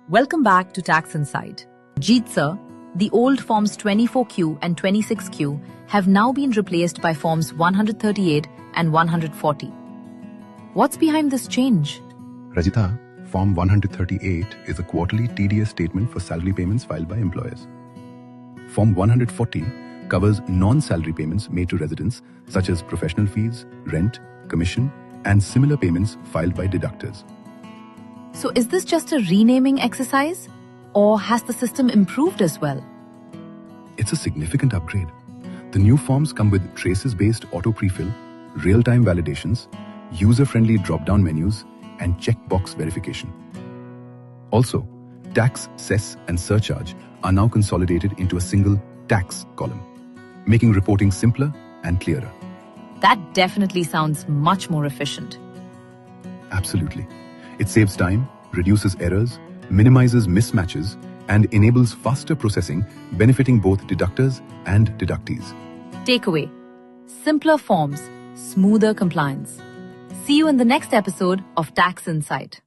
Welcome back to Tax Insight. Jeet sir, the old Forms 24Q and 26Q have now been replaced by Forms 138 and 140. What's behind this change? Rajita, Form 138 is a quarterly TDS statement for salary payments filed by employers. Form 140 covers non-salary payments made to residents such as professional fees, rent, commission, and similar payments filed by deductors. So is this just a renaming exercise? Or has the system improved as well? It's a significant upgrade. The new forms come with traces-based auto prefill, real-time validations, user-friendly drop-down menus, and checkbox verification. Also, tax, cess, and surcharge are now consolidated into a single tax column, making reporting simpler and clearer. That definitely sounds much more efficient. Absolutely. It saves time, reduces errors, minimizes mismatches, and enables faster processing, benefiting both deductors and deductees. Takeaway: simpler forms, smoother compliance. See you in the next episode of Tax Insight.